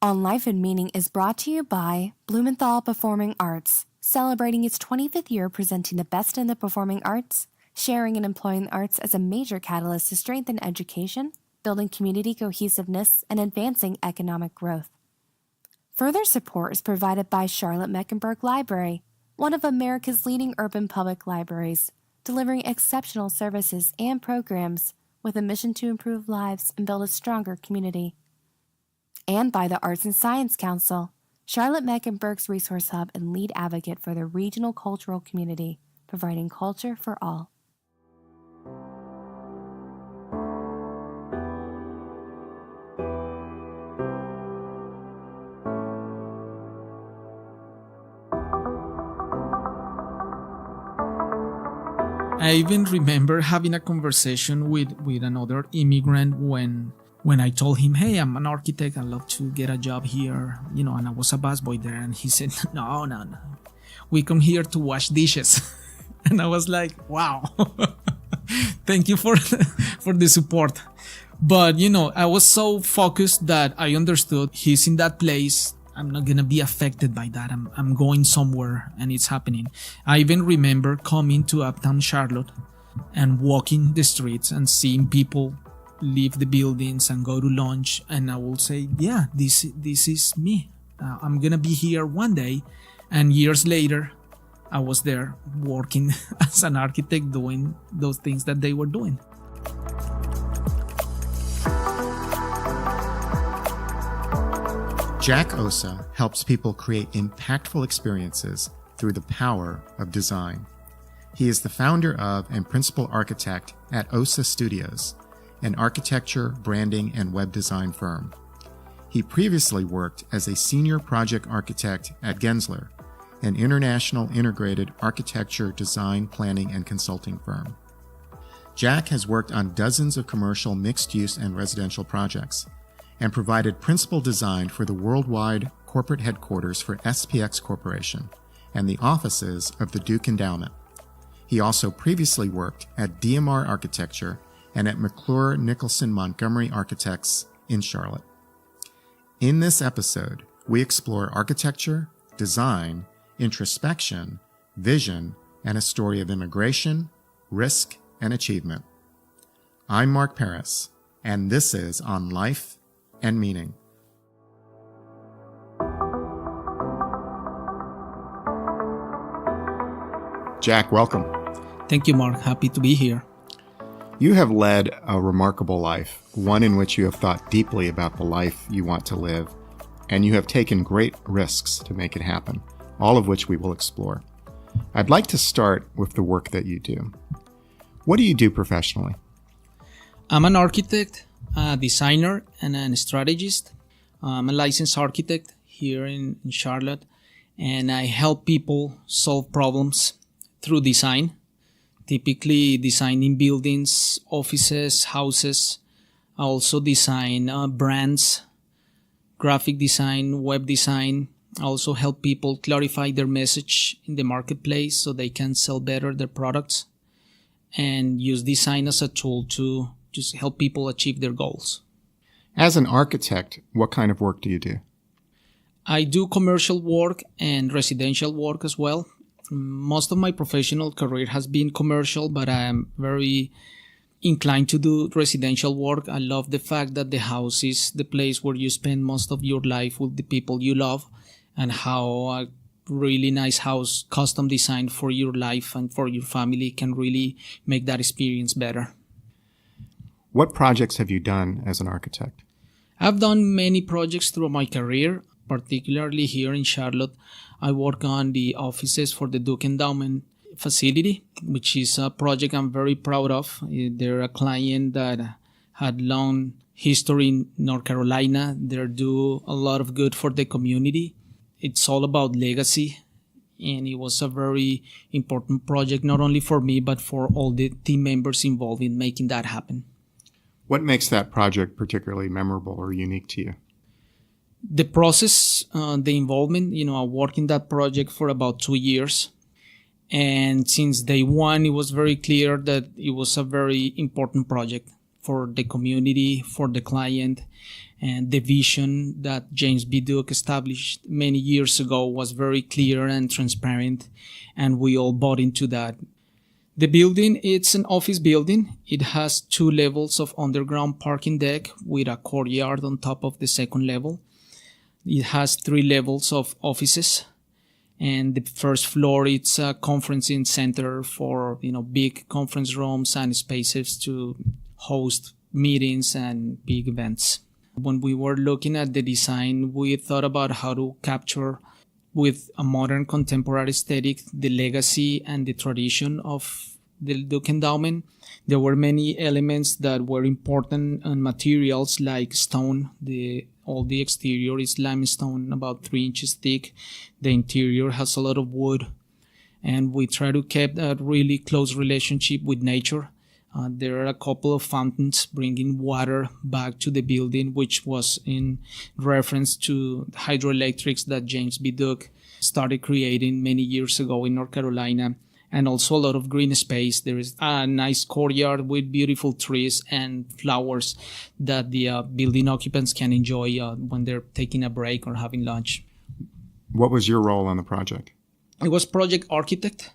On Life and Meaning is brought to you by Blumenthal Performing Arts, celebrating its 25th year presenting the best in the performing arts, sharing and employing the arts as a major catalyst to strengthen education, building community cohesiveness, and advancing economic growth. Further support is provided by Charlotte-Mecklenburg Library, one of America's leading urban public libraries, delivering exceptional services and programs with a mission to improve lives and build a stronger community. And by the Arts and Science Council, Charlotte-Mecklenburg's resource hub and lead advocate for the regional cultural community, providing culture for all. I even remember having a conversation with another immigrant when I told him, hey, I'm an architect, I'd love to get a job here, and I was a busboy there. And he said, no, we come here to wash dishes. And I was like, wow, thank you for the support. But, I was so focused that I understood he's in that place. I'm not going to be affected by that. I'm going somewhere and it's happening. I even remember coming to Uptown Charlotte and walking the streets and seeing people leave the buildings and go to lunch. And I will say, yeah, this is me. I'm going to be here one day. And years later, I was there working as an architect doing those things that they were doing. Jack Ossa helps people create impactful experiences through the power of design. He is the founder of and principal architect at Ossa Studios, an architecture, branding, and web design firm. He previously worked as a senior project architect at Gensler, an international integrated architecture, design, planning, and consulting firm. Jack has worked on dozens of commercial, mixed-use, and residential projects, and provided principal design for the worldwide corporate headquarters for SPX Corporation and the offices of the Duke Endowment. He also previously worked at DMR Architecture and at McClure Nicholson Montgomery Architects in Charlotte. In this episode, we explore architecture, design, introspection, vision, and a story of immigration, risk, and achievement. I'm Mark Paris, and this is On Life and Meaning. Jack, welcome. Thank you, Mark. Happy to be here. You have led a remarkable life, one in which you have thought deeply about the life you want to live, and you have taken great risks to make it happen, all of which we will explore. I'd like to start with the work that you do. What do you do professionally? I'm an architect, a designer, and a strategist. I'm a licensed architect here in Charlotte, and I help people solve problems through design, typically designing buildings, offices, houses. I also design brands, graphic design, web design. I also help people clarify their message in the marketplace so they can sell better their products, and use design as a tool to just help people achieve their goals. As an architect, what kind of work do you do? I do commercial work and residential work as well. Most of my professional career has been commercial, but I am very inclined to do residential work. I love the fact that the house is the place where you spend most of your life with the people you love, and how a really nice house custom designed for your life and for your family can really make that experience better. What projects have you done as an architect? I've done many projects through my career, particularly here in Charlotte. I work on the offices for the Duke Endowment facility, which is a project I'm very proud of. They're a client that had long history in North Carolina. They do a lot of good for the community. It's all about legacy, and it was a very important project, not only for me, but for all the team members involved in making that happen. What makes that project particularly memorable or unique to you? The process, the involvement, I worked in that project for about 2 years. And since day one, it was very clear that it was a very important project for the community, for the client. And the vision that James B. Duke established many years ago was very clear and transparent, and we all bought into that. The building, it's an office building. It has 2 levels of underground parking deck with a courtyard on top of the second level. It has 3 levels of offices. And the first floor, it's a conferencing center for, big conference rooms and spaces to host meetings and big events. When we were looking at the design, we thought about how to capture with a modern contemporary aesthetic the legacy and the tradition of the Duke Endowment. There were many elements that were important and materials like stone. All the exterior is limestone, about 3 inches thick. The interior has a lot of wood. And we try to keep a really close relationship with nature. There are a couple of fountains bringing water back to the building, which was in reference to hydroelectrics that James B. Duke started creating many years ago in North Carolina. And also a lot of green space. There is a nice courtyard with beautiful trees and flowers that the building occupants can enjoy when they're taking a break or having lunch. What was your role on the project? I was project architect.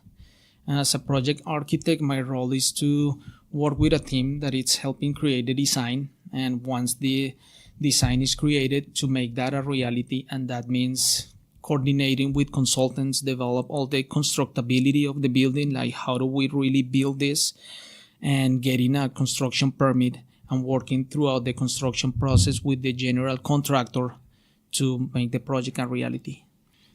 As a project architect, my role is to work with a team that is helping create the design. And once the design is created, to make that a reality. And that means coordinating with consultants, develop all the constructability of the building, like how do we really build this, and getting a construction permit and working throughout the construction process with the general contractor to make the project a reality.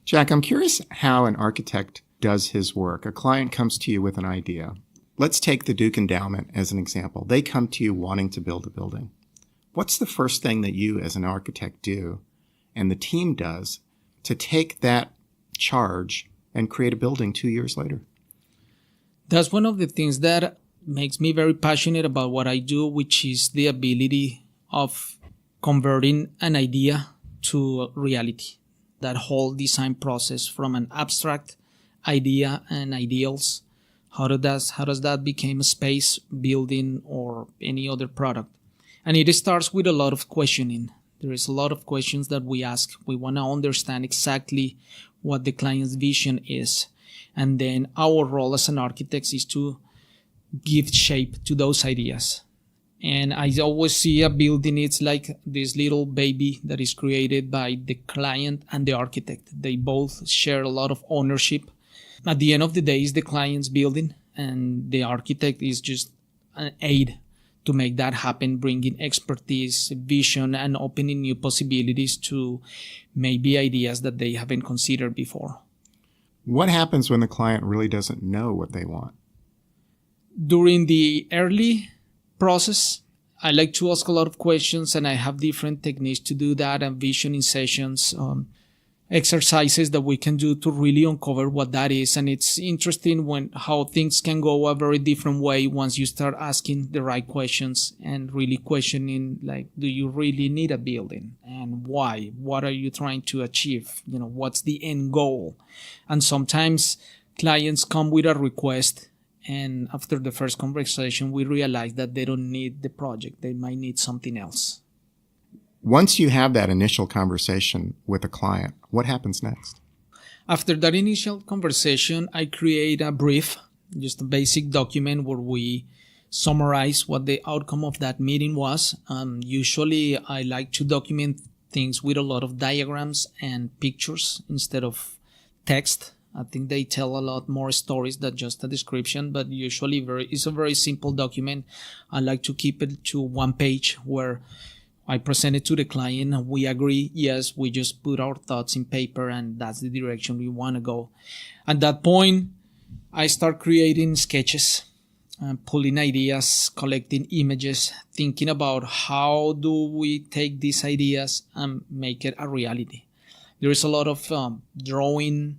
Jack, I'm curious how an architect does his work. A client comes to you with an idea. Let's take the Duke Endowment as an example. They come to you wanting to build a building. What's the first thing that you as an architect do and the team does to take that charge and create a building 2 years later? That's one of the things that makes me very passionate about what I do, which is the ability of converting an idea to reality. That whole design process from an abstract idea and ideals, how does that become a space, building, or any other product? And it starts with a lot of questioning. There is a lot of questions that we ask. We want to understand exactly what the client's vision is. And then our role as an architect is to give shape to those ideas. And I always see a building, it's like this little baby that is created by the client and the architect. They both share a lot of ownership. At the end of the day, it's the client's building, and the architect is just an aid to make that happen, bringing expertise, vision, and opening new possibilities to maybe ideas that they haven't considered before. What happens when the client really doesn't know what they want? During the early process, I like to ask a lot of questions, and I have different techniques to do that, and visioning sessions, exercises that we can do to really uncover what that is. And it's interesting how things can go a very different way once you start asking the right questions and really questioning, like, do you really need a building, and why? What are you trying to achieve? What's the end goal? And sometimes clients come with a request, and after the first conversation, we realize that they don't need the project. They might need something else. Once you have that initial conversation with a client, what happens next? After that initial conversation, I create a brief, just a basic document where we summarize what the outcome of that meeting was. Usually, I like to document things with a lot of diagrams and pictures instead of text. I think they tell a lot more stories than just a description, but usually it's a very simple document. I like to keep it to 1 page where I present it to the client and we agree, yes, we just put our thoughts in paper and that's the direction we want to go. At that point, I start creating sketches, pulling ideas, collecting images, thinking about how do we take these ideas and make it a reality. There is a lot of drawing,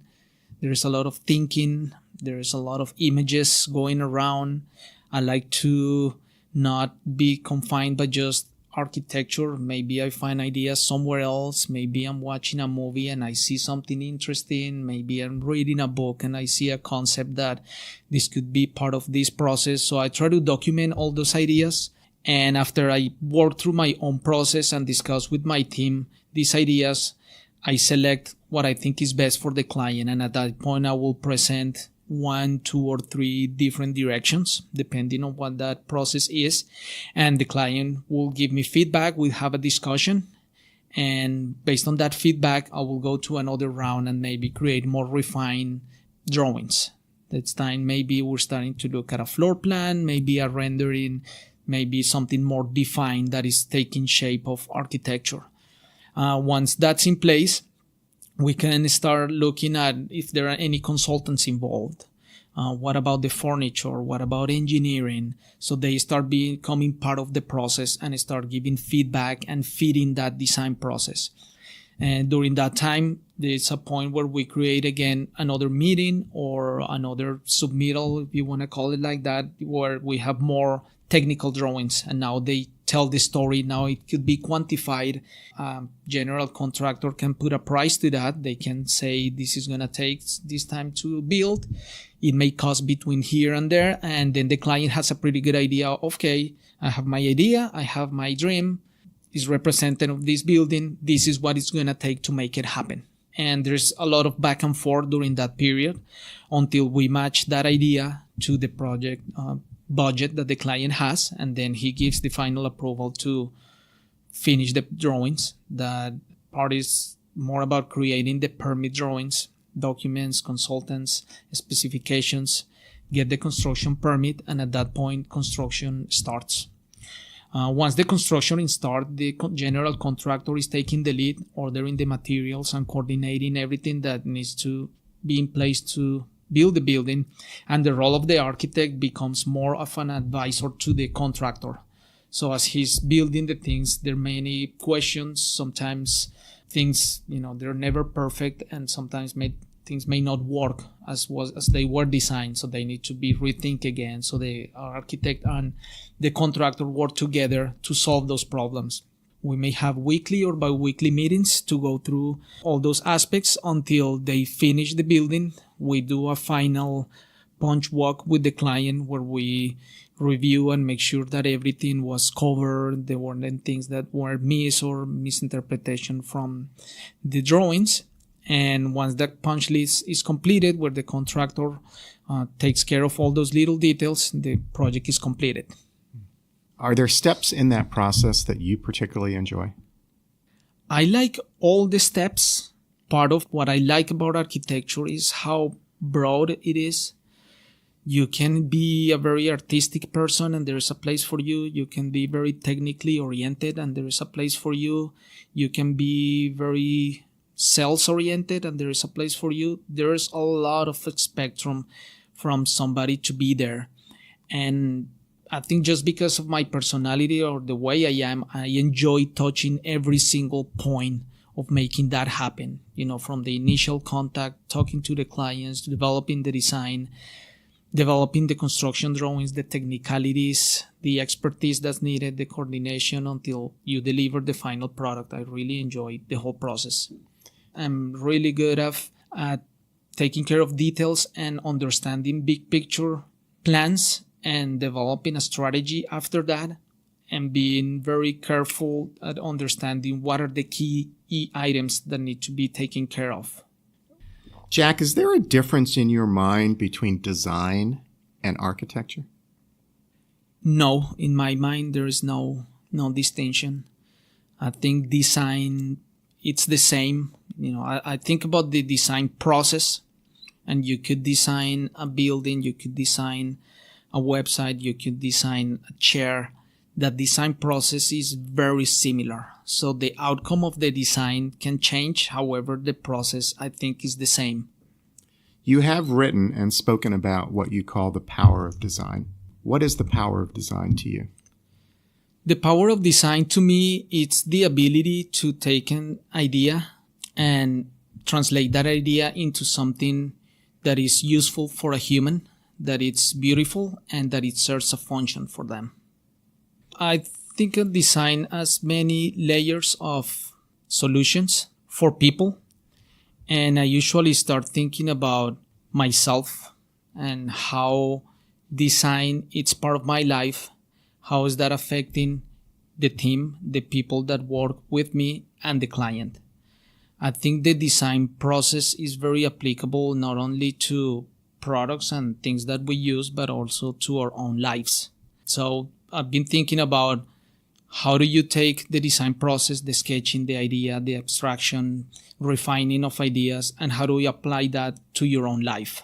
there is a lot of thinking, there is a lot of images going around. I like to not be confined by just architecture. Maybe I find ideas somewhere else. Maybe I'm watching a movie and I see something interesting. Maybe I'm reading a book and I see a concept that this could be part of this process. So I try to document all those ideas And after I work through my own process and discuss with my team these ideas, I select what I think is best for the client. And at that point, I will present 1, 2, or 3 different directions, depending on what that process is. And the client will give me feedback. We'll have a discussion. And based on that feedback, I will go to another round and maybe create more refined drawings. That's time maybe we're starting to look at a floor plan, maybe a rendering, maybe something more defined that is taking shape of architecture. Once that's in place, we can start looking at if there are any consultants involved. What about the furniture? What about engineering? So they start becoming part of the process and start giving feedback and feeding that design process. And during that time, there's a point where we create again another meeting or another submittal, if you want to call it like that, where we have more technical drawings, and now they tell the story. Now it could be quantified. General contractor can put a price to that. They can say this is going to take this time to build. It may cost between here and there, and then the client has a pretty good idea. Okay, I have my idea, I have my dream, is representative of this building. This is what it's going to take to make it happen. And there's a lot of back and forth during that period until we match that idea to the project budget that the client has, and then he gives the final approval to finish the drawings. That part is more about creating the permit drawings, documents, consultants, specifications, get the construction permit, and at that point construction starts. Once the construction starts, the general contractor is taking the lead, ordering the materials and coordinating everything that needs to be in place to build the building, and the role of the architect becomes more of an advisor to the contractor. So as he's building the things, there are many questions. Sometimes things, they're never perfect, and sometimes things may not work as they were designed. So they need to be rethink again. So the architect and the contractor work together to solve those problems. We may have weekly or bi-weekly meetings to go through all those aspects until they finish the building. We do a final punch walk with the client where we review and make sure that everything was covered. There weren't things that were missed or misinterpretation from the drawings. And once that punch list is completed, where the contractor takes care of all those little details, the project is completed. Are there steps in that process that you particularly enjoy? I like all the steps. Part of what I like about architecture is how broad it is. You can be a very artistic person and there is a place for you. You can be very technically oriented and there is a place for you. You can be very sales oriented and there is a place for you. There is a lot of spectrum from somebody to be there. And I think just because of my personality or the way I am, I enjoy touching every single point of making that happen. From the initial contact, talking to the clients, developing the design, developing the construction drawings, the technicalities, the expertise that's needed, the coordination until you deliver the final product. I really enjoy the whole process. I'm really good at taking care of details and understanding big picture plans and developing a strategy after that, and being very careful at understanding what are the key items that need to be taken care of. Jack, is there a difference in your mind between design and architecture? No, in my mind, there is no distinction. I think design, it's the same. I think about the design process, and you could design a building, you could design a website, you could design a chair. The design process is very similar. So the outcome of the design can change. However, the process, I think, is the same. You have written and spoken about what you call the power of design. What is the power of design to you? The power of design to me, it's the ability to take an idea and translate that idea into something that is useful for a human, that it's beautiful, and that it serves a function for them. I think of design as many layers of solutions for people, and I usually start thinking about myself and how design is part of my life, how is that affecting the team, the people that work with me, and the client. I think the design process is very applicable not only to products and things that we use, but also to our own lives. So I've been thinking about how do you take the design process, the sketching, the idea, the abstraction, refining of ideas, and how do we apply that to your own life?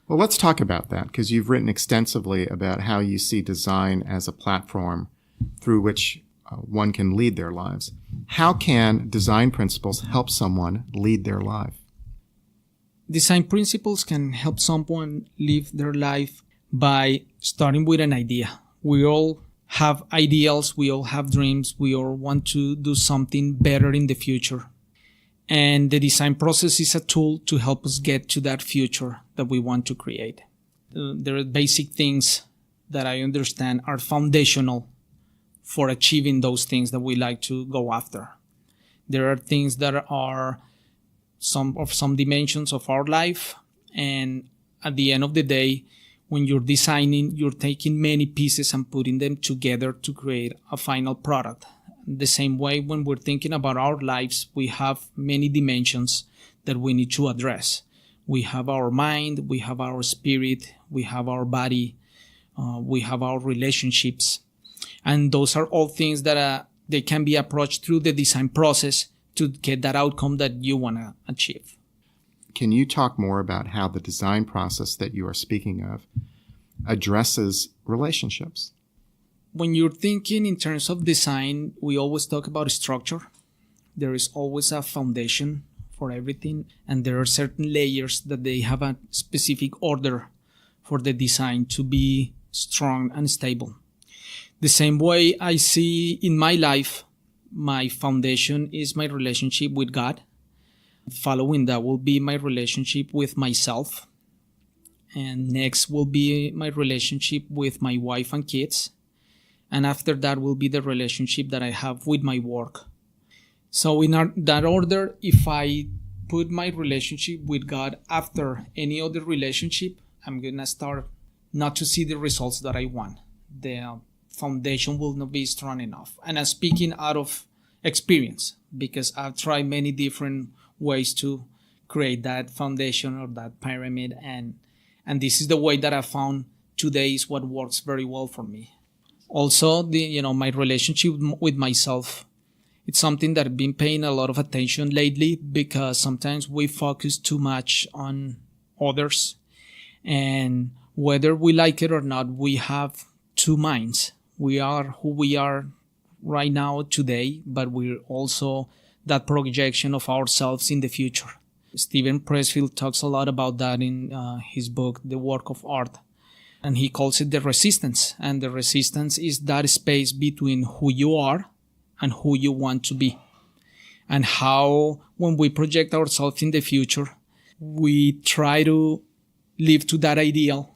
Well, let's talk about that, because you've written extensively about how you see design as a platform through which one can lead their lives. How can design principles help someone lead their life? Design principles can help someone live their life by starting with an idea. We all have ideals, we all have dreams, we all want to do something better in the future. And the design process is a tool to help us get to that future that we want to create. There are basic things that I understand are foundational for achieving those things that we like to go after. There are things that are some dimensions of our life, and at the end of the day, when you're designing, you're taking many pieces and putting them together to create a final product. The same way, when we're thinking about our lives, we have many dimensions that we need to address. We have our mind, we have our spirit, we have our body, we have our relationships. And those are all things that they can be approached through the design process to get that outcome that you want to achieve. Can you talk more about how the design process that you are speaking of addresses relationships? When you're thinking in terms of design, we always talk about structure. There is always a foundation for everything, and there are certain layers that they have a specific order for the design to be strong and stable. The same way I see in my life, my foundation is my relationship with God. Following that will be my relationship with myself. And next will be my relationship with my wife and kids. And after that will be the relationship that I have with my work. So in that order, if I put my relationship with God after any other relationship, I'm going to start not to see the results that I want. The foundation will not be strong enough. And I'm speaking out of experience because I've tried many different ways to create that foundation or that pyramid. And this is the way that I found today is what works very well for me. Also, my relationship with myself, it's something that I've been paying a lot of attention lately because sometimes we focus too much on others. And whether we like it or not, we have two minds. We are who we are right now today, but we're also that projection of ourselves in the future. Steven Pressfield talks a lot about that in his book, The Work of Art. And he calls it the resistance. And the resistance is that space between who you are and who you want to be. And how, when we project ourselves in the future, we try to live to that ideal,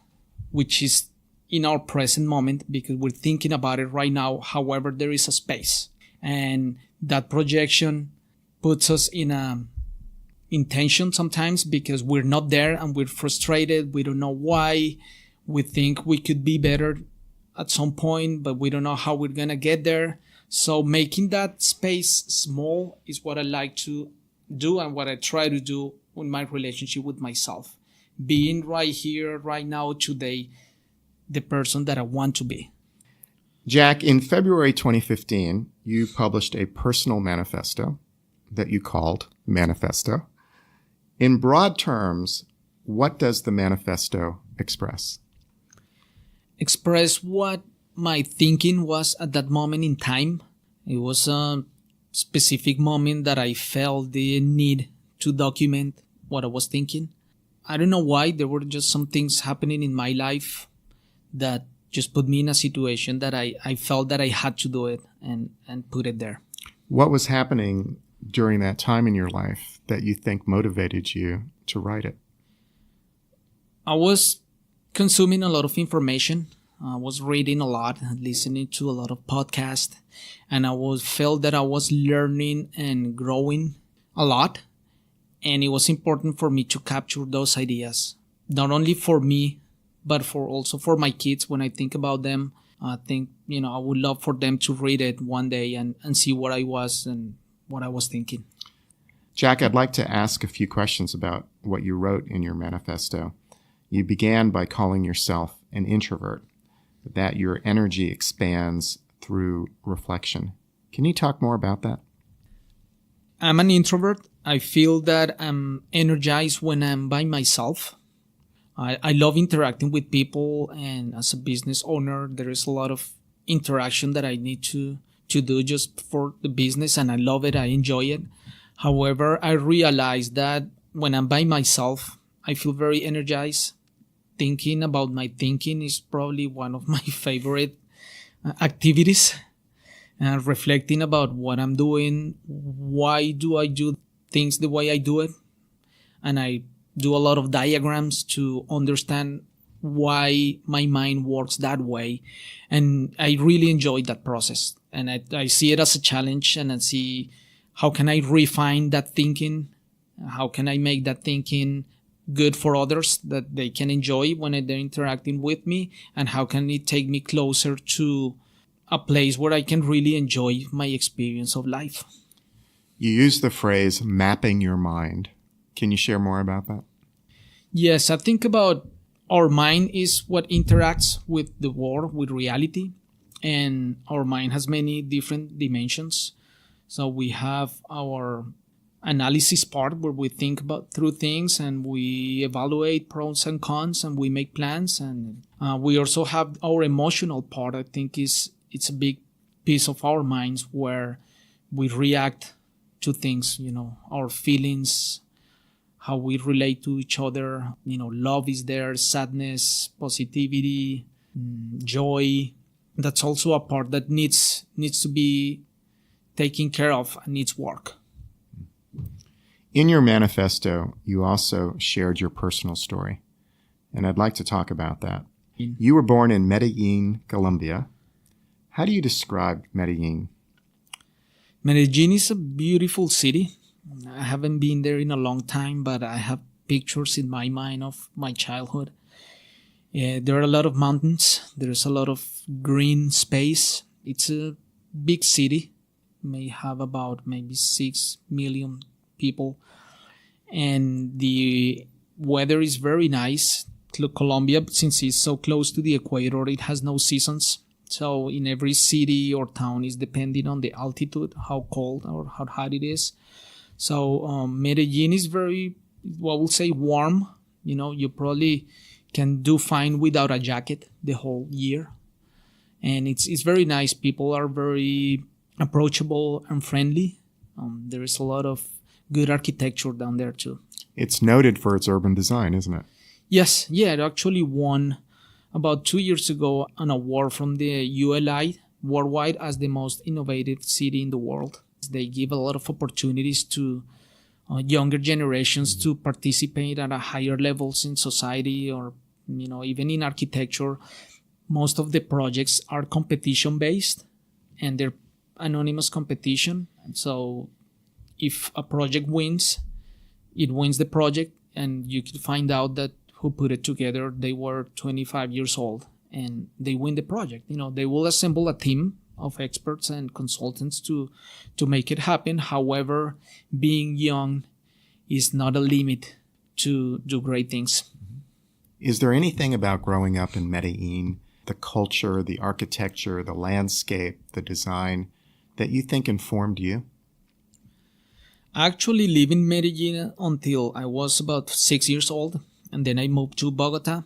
which is in our present moment because we're thinking about it right now. However, there is a space. And that projection puts us in tension sometimes because we're not there and we're frustrated. We don't know why. We think we could be better at some point, but we don't know how we're going to get there. So making that space small is what I like to do and what I try to do in my relationship with myself. Being right here, right now, today, the person that I want to be. Jack, in February 2015, you published a personal manifesto that you called Manifesto. In broad terms, what does the manifesto express? Express what my thinking was at that moment in time. It was a specific moment that I felt the need to document what I was thinking. I don't know why. There were just some things happening in my life that just put me in a situation that I felt that I had to do it and put it there. What was happening during that time in your life that you think motivated you to write it? I was consuming a lot of information. I was reading a lot, listening to a lot of podcasts, and felt that I was learning and growing a lot. And it was important for me to capture those ideas, not only for me, but also for my kids when I think about them. I think, I would love for them to read it one day and see what I was and what I was thinking. Jack, I'd like to ask a few questions about what you wrote in your manifesto. You began by calling yourself an introvert, that your energy expands through reflection. Can you talk more about that? I'm an introvert. I feel that I'm energized when I'm by myself. I love interacting with people, and as a business owner, there is a lot of interaction that I need to do just for the business, and I love it. I enjoy it. However, I realize that when I'm by myself, I feel very energized. Thinking about my thinking is probably one of my favorite activities. Reflecting about what I'm doing, why do I do things the way I do it? And I do a lot of diagrams to understand why my mind works that way. And I really enjoy that process. And I see it as a challenge, and I see how can I refine that thinking? How can I make that thinking good for others that they can enjoy when they're interacting with me? And how can it take me closer to a place where I can really enjoy my experience of life? You use the phrase mapping your mind. Can you share more about that? Yes, I think about our mind is what interacts with the world, with reality. And our mind has many different dimensions. So we have our analysis part where we think about through things and we evaluate pros and cons and we make plans. And we also have our emotional part. I think it's a big piece of our minds where we react to things, our feelings, how we relate to each other. Love is there, sadness, positivity, joy. That's also a part that needs to be taken care of and needs work. In your manifesto, you also shared your personal story, and I'd like to talk about that. You were born in Medellin, Colombia. How do you describe Medellin? Medellin is a beautiful city. I haven't been there in a long time, but I have pictures in my mind of my childhood. There are a lot of mountains. There's a lot of green space. It's a big city. May have about maybe 6 million people. And the weather is very nice. Colombia, since it's so close to the equator, it has no seasons. So in every city or town is depending on the altitude, how cold or how hot it is. So Medellin is very, what we'll say, warm. You probably can do fine without a jacket the whole year. And it's very nice. People are very approachable and friendly. There is a lot of good architecture down there too. It's noted for its urban design, isn't it? Yes. Yeah, it actually won about 2 years ago an award from the ULI worldwide as the most innovative city in the world. They give a lot of opportunities to younger generations to participate at a higher levels in society or, even in architecture. Most of the projects are competition based and they're anonymous competition. So if a project wins, it wins the project, and you can find out that who put it together, they were 25 years old and they win the project. They will assemble a team of experts and consultants to make it happen. However, being young is not a limit to do great things. Is there anything about growing up in Medellin, the culture, the architecture, the landscape, the design, that you think informed you? I actually lived in Medellin until I was about 6 years old, and then I moved to Bogota.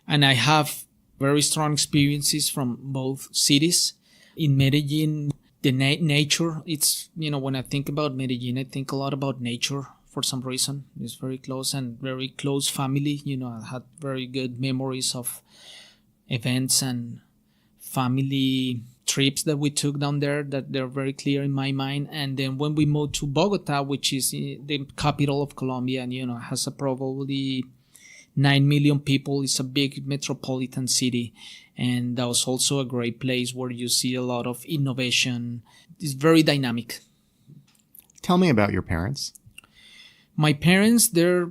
And I have very strong experiences from both cities. In Medellin, the nature, it's, when I think about Medellin, I think a lot about nature for some reason. It's very close and very close family. I had very good memories of events and family trips that we took down there that they're very clear in my mind. And then when we moved to Bogota, which is the capital of Colombia, and has probably 9 million people, it's a big metropolitan city, and that was also a great place where you see a lot of innovation. It's very dynamic. Tell me about your parents. My parents, they're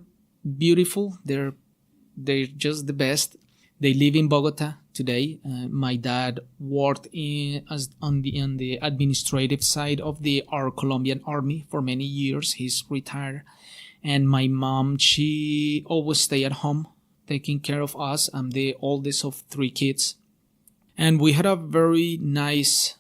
beautiful. They're just the best. They live in Bogota today. My dad worked on the administrative side of our Colombian army for many years. He's retired. And my mom, she always stayed at home taking care of us. I'm the oldest of 3 kids. And we had a very nice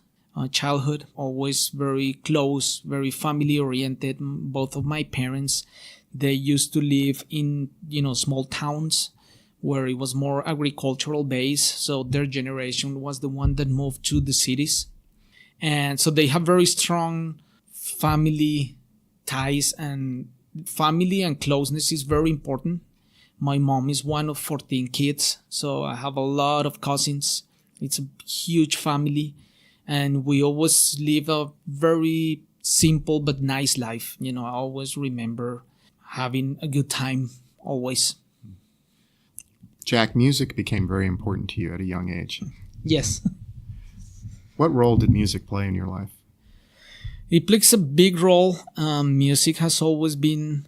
childhood, always very close, very family oriented. Both of my parents, they used to live in, small towns where it was more agricultural based. So their generation was the one that moved to the cities. And so they have very strong family ties, and family and closeness is very important. My mom is one of 14 kids, so I have a lot of cousins. It's a huge family, and we always live a very simple but nice life. I always remember having a good time, always. Jack, music became very important to you at a young age. Yes. What role did music play in your life? It plays a big role. Music has always been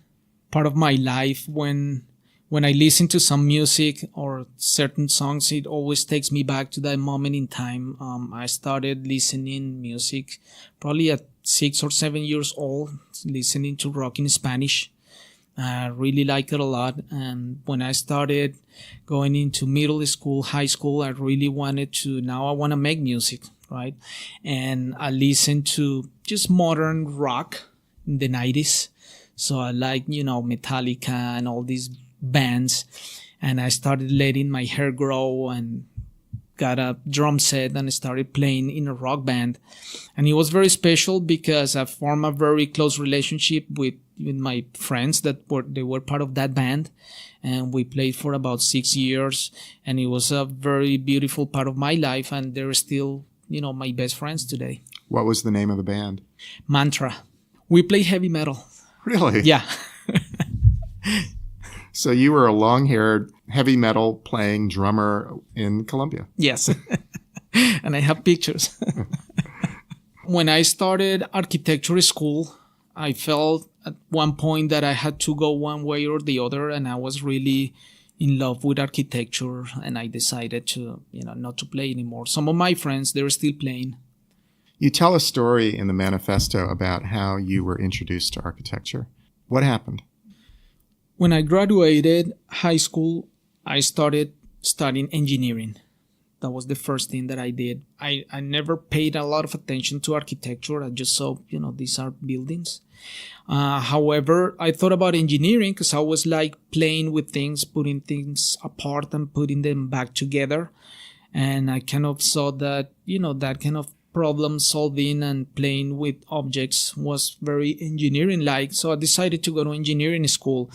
part of my life. When I listen to some music or certain songs, it always takes me back to that moment in time. I started listening music probably at 6 or 7 years old, listening to rock in Spanish. I really liked it a lot. And when I started going into middle school, high school, I really wanted to, now I want to make music, right? And I listened to just modern rock in the 90s. So I like, Metallica and all these bands. And I started letting my hair grow and got a drum set and started playing in a rock band. And it was very special because I formed a very close relationship with my friends they were part of that band. And we played for about 6 years. And it was a very beautiful part of my life. And they're still, my best friends today. What was the name of the band? Mantra. We play heavy metal. Really? Yeah. So you were a long-haired, heavy metal playing drummer in Colombia. Yes. And I have pictures. When I started architecture school, I felt at one point that I had to go one way or the other, and I was really in love with architecture, and I decided to, not to play anymore. Some of my friends, they're still playing. You tell a story in the manifesto about how you were introduced to architecture. What happened? When I graduated high school, I started studying engineering. That was the first thing that I did. I never paid a lot of attention to architecture. I just saw, these are buildings. However, I thought about engineering because I was like playing with things, putting things apart and putting them back together. And I kind of saw that, that kind of problem solving and playing with objects was very engineering-like. So I decided to go to engineering school.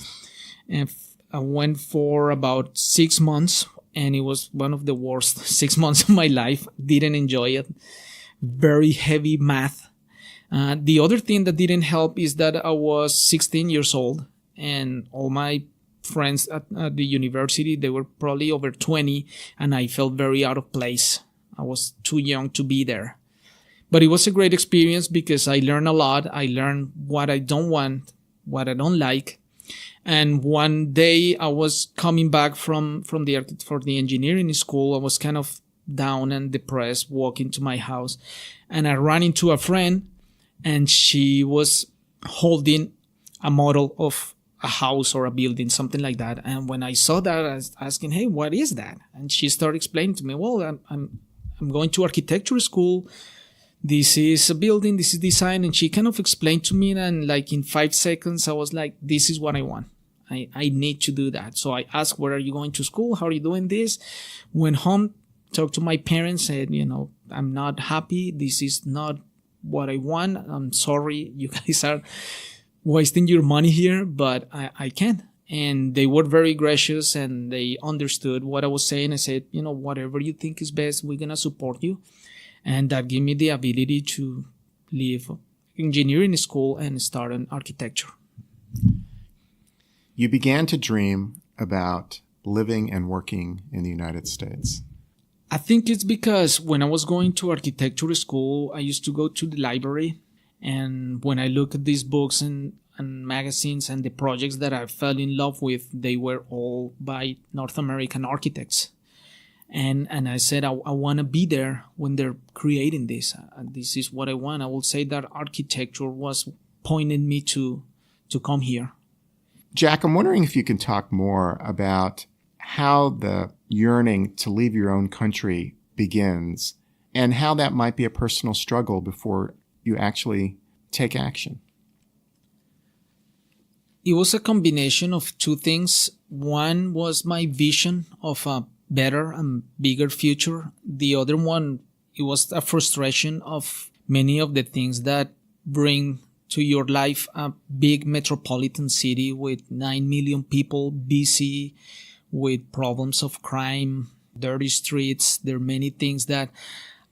And I went for about 6 months, and it was one of the worst 6 months of my life. Didn't enjoy it. Very heavy math. The other thing that didn't help is that I was 16 years old, and all my friends at the university, they were probably over 20, and I felt very out of place. I was too young to be there. But it was a great experience because I learned a lot. I learned what I don't want, what I don't like. And one day I was coming back from the engineering school. I was kind of down and depressed, walking to my house, and I ran into a friend, and she was holding a model of a house or a building, something like that. And when I saw that, I was asking, "Hey, what is that?" And she started explaining to me, "Well, I'm going to architecture school. This is a building, this is design." And she kind of explained to me, and like in 5 seconds, I was like, this is what I want. I need to do that. So I asked, where are you going to school? How are you doing this? Went home, talked to my parents, said, I'm not happy. This is not what I want. I'm sorry. You guys are wasting your money here, but I can't. And they were very gracious, and they understood what I was saying. I said, whatever you think is best, we're going to support you. And that gave me the ability to leave engineering school and start an architecture. You began to dream about living and working in the United States. I think it's because when I was going to architecture school, I used to go to the library. And when I look at these books and magazines and the projects that I fell in love with, they were all by North American architects. And I said, I want to be there when they're creating this. This is what I want. I will say that architecture was pointing me to come here. Jack, I'm wondering if you can talk more about how the yearning to leave your own country begins and how that might be a personal struggle before you actually take action. It was a combination of two things. One was my vision of a better and bigger future. The other one, it was a frustration of many of the things that bring to your life a big metropolitan city with 9 million people, busy, with problems of crime, dirty streets. There are many things that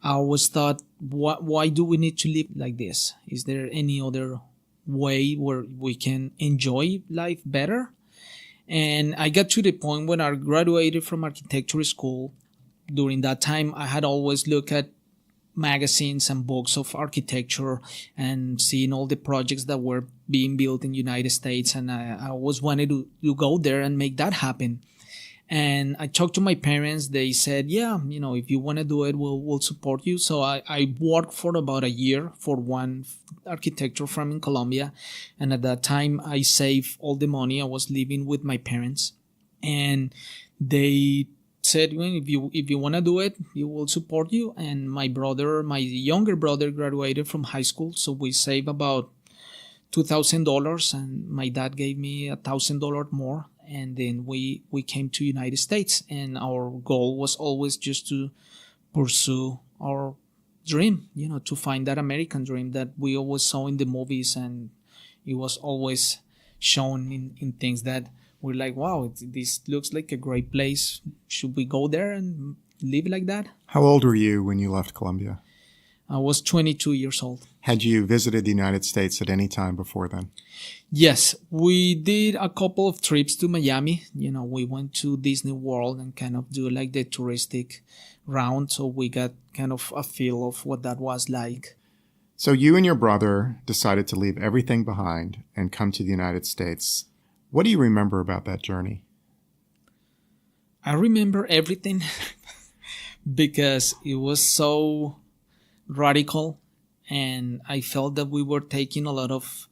I always thought, why do we need to live like this? Is there any other way where we can enjoy life better? And I got to the point when I graduated from architecture school. During that time, I had always looked at magazines and books of architecture and seeing all the projects that were being built in the United States. And I always wanted to go there and make that happen. And I talked to my parents. They said, yeah, if you want to do it, we'll support you. So I worked for about a year for one architecture firm in Colombia. And at that time, I saved all the money. I was living with my parents. And they said, well, if you want to do it, we will support you. And my younger brother graduated from high school. So we saved about $2,000. And my dad gave me $1,000 more. And then we came to United States, and our goal was always just to pursue our dream, to find that American dream that we always saw in the movies, and it was always shown in things that we're like, wow, this looks like a great place. Should we go there and live like that? How old were you when you left Colombia? I was 22 years old. Had you visited the United States at any time before then? Yes, we did a couple of trips to Miami. We went to Disney World and kind of do like the touristic round. So we got kind of a feel of what that was like. So you and your brother decided to leave everything behind and come to the United States. What do you remember about that journey? I remember everything because it was so radical, and I felt that we were taking a lot of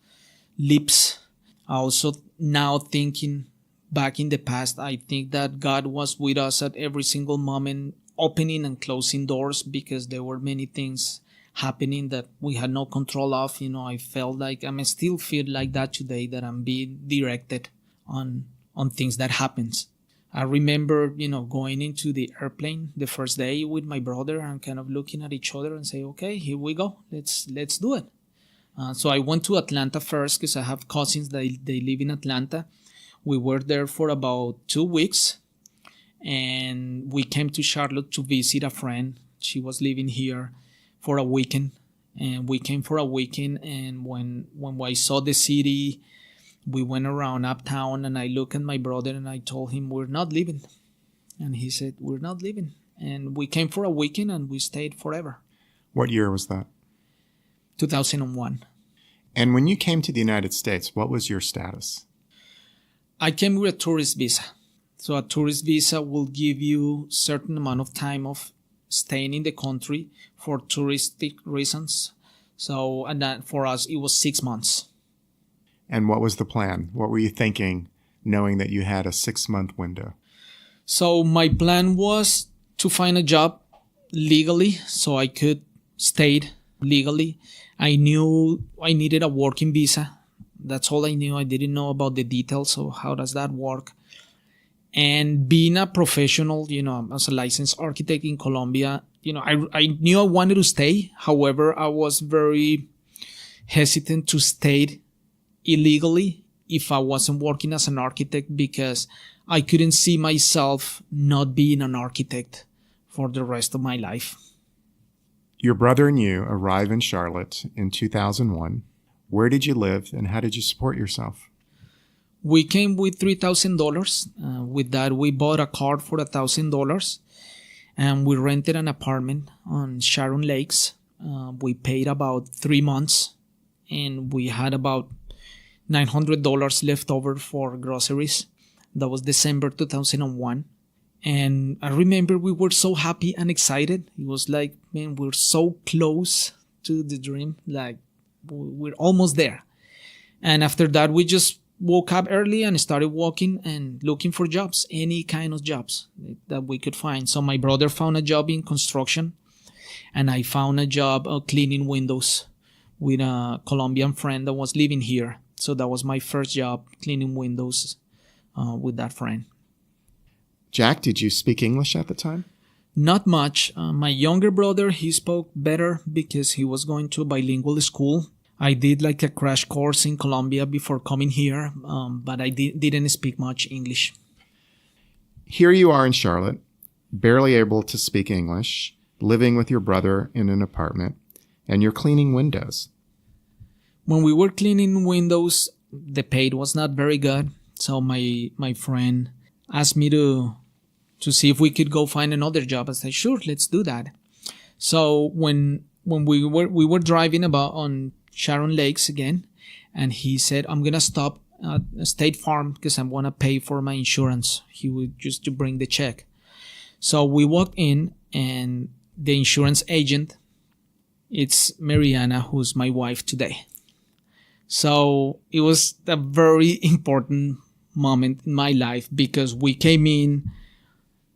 leaps. Also, now thinking back in the past, I think that God was with us at every single moment, opening and closing doors, because there were many things happening that we had no control of. I felt like I still feel like that today, that I'm being directed on things that happens. I remember, going into the airplane the first day with my brother and kind of looking at each other and say, okay, here we go. Let's do it. So I went to Atlanta first because I have cousins that they live in Atlanta. We were there for about 2 weeks, and we came to Charlotte to visit a friend. She was living here for a weekend, and we came for a weekend. And when I saw the city, we went around uptown, and I looked at my brother and I told him, we're not leaving. And he said, we're not leaving. And we came for a weekend and we stayed forever. What year was that? 2001. And when you came to the United States, what was your status? I came with a tourist visa. So a tourist visa will give you a certain amount of time of staying in the country for touristic reasons. So, and that for us, it was 6 months. And what was the plan? What were you thinking, knowing that you had a 6-month window? So my plan was to find a job legally so I could stay legally. I knew I needed a working visa. That's all I knew. I didn't know about the details of how does that work. And being a professional, as a licensed architect in Colombia, I knew I wanted to stay. However, I was very hesitant to stay illegally if I wasn't working as an architect, because I couldn't see myself not being an architect for the rest of my life. Your brother and you arrived in Charlotte in 2001. Where did you live and how did you support yourself? We came with $3,000. With that, we bought a car for $1,000, and we rented an apartment on Sharon Lakes. We paid about 3 months, and we had about $900 left over for groceries. That was December 2001. And I remember we were so happy and excited. It was like, man, we're so close to the dream. Like, we're almost there. And after that, we just woke up early and started walking and looking for jobs, any kind of jobs that we could find. So my brother found a job in construction, and I found a job cleaning windows with a Colombian friend that was living here. So that was my first job, cleaning windows with that friend. Jack, did you speak English at the time? Not much. My younger brother, he spoke better because he was going to a bilingual school. I did like a crash course in Colombia before coming here, but I didn't speak much English. Here you are in Charlotte, barely able to speak English, living with your brother in an apartment, and you're cleaning windows. When we were cleaning windows, the pay was not very good. So my friend asked me to see if we could go find another job. I said, sure, let's do that. So when we were driving about on Sharon Lakes again, and he said, I'm going to stop at State Farm because I want to pay for my insurance. He would just to bring the check. So we walked in, and the insurance agent, it's Mariana, who's my wife today. So it was a very important moment in my life because we came in,